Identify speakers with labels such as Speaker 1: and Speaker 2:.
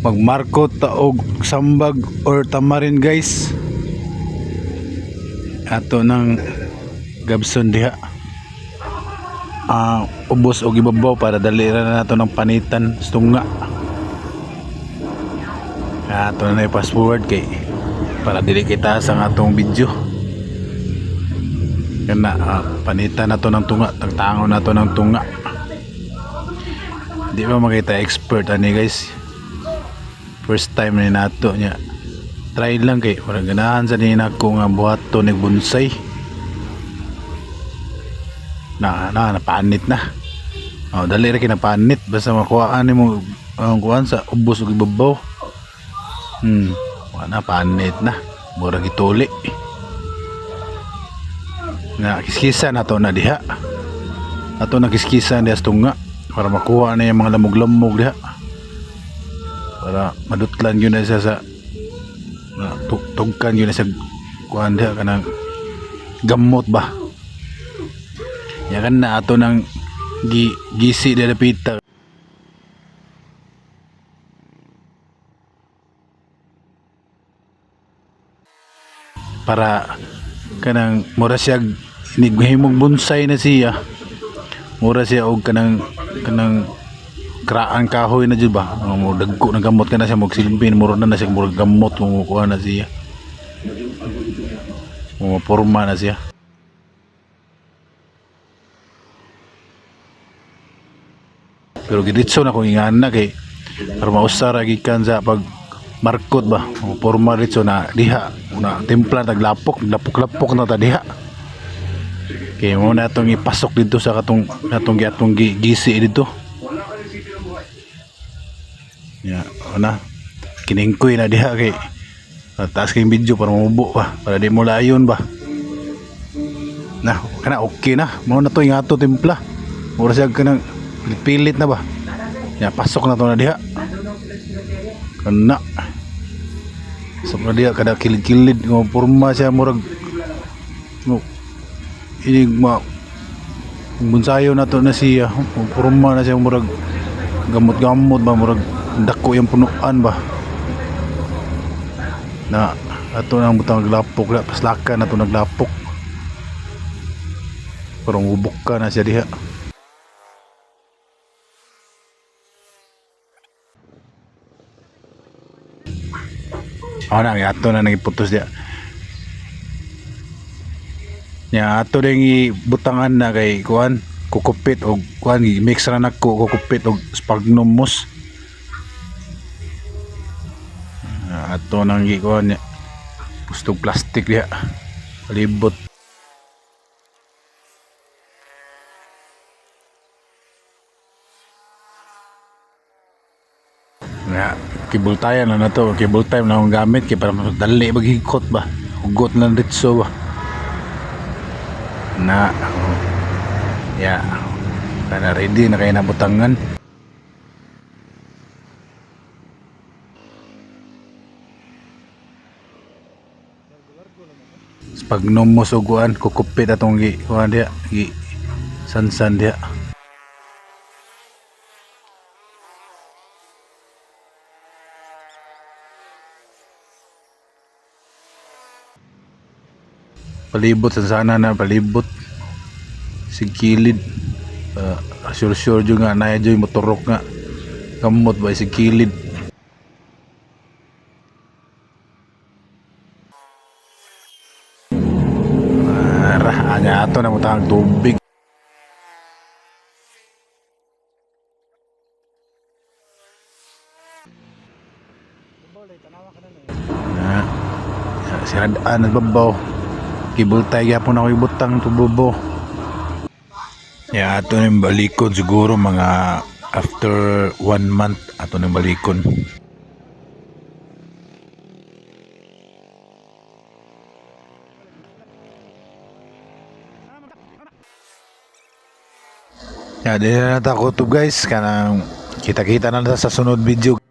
Speaker 1: magmarkot ta og sambag or tamarin guys, ato ng gabson diha. Ubos og ibabaw para dali ra na nato ng panitan sa tunga. Ato na i-fast forward kay para dili kita sa atong video kana. Panitan nato ng tunga, tagtangon nato ng tunga. Di ba makita expert ani guys, first time ni nato nya, try lang kay wala ganahan sa nina ko nga buhato ni bonsai na napanit na. Dali ra kinapanit basta makuhaan nimo ang kuan sa ubos ug ibabaw. Wala panit na, mura gituli na kiskisa nato na diha. Ato na kiskisa diha sa tunga para makuha na yung mga lamog-lamog diha, para madutlan yun na siya sa tugkan yun na sa kuhan diha kanang gamot ba. Yakan na ato ng gisi diha pita para kanang mura siya inigmahimong bonsai na siya, mura siya og kanang kraan kahoy na jud ba, mo dagko na gamot ka na siya magsilbi, mura na siya mura gamot mo kuha na siya, mo porma na siya. Pero giditso na kung ingana kay para mausara gikan sa pag markot ba, mo porma ditso na diha una timpla taglapok lapok na ta diha. Kaya mo na itong ipasok dito sa katong gisi dito. Una kiningkoy na diha kay taas kayong video para mamubo ba, para di mo layon ba na kana okay na mo na to yung ato timpla, mura siya kanang pilit na ba. Pasok na to na diha kana pasok na diha kada kilid-kilid ng porma siya murag inig bunsayo na to na siya, porma na siya murag gamot-gamot ba, murag dako yung punuan ba na ato nang butang naglapok na paslaka na to naglapok, parang ubok ka na siya diha. Na ato na nagiputos diha nya, ato ding ibutangan na kay kuan kukupit og kuan mix ra nako kukupit og sphagnum moss. Ato nang kuan nya pustog plastic diha palibot. Kibultayan na to, kibultime na akong gamit kay para madali maghigkot ba, hugot na ditso ba na kana ready na kay nabutangan. Pag numos og kuan kukupit atong kuan diha sansan diha. Palibot sana na palibot sigkilid, sure jud nga na jud motorok nga gamot ba sigkilid. Anya ato na mutang tubig. Siradaan nagbabaw kibultay gyapon ako ibutang tububo. Ato nang balikon siguro mga after 1 month ato nang balikon. Di na natakot to guys, kanang kita-kita na sa sunod video.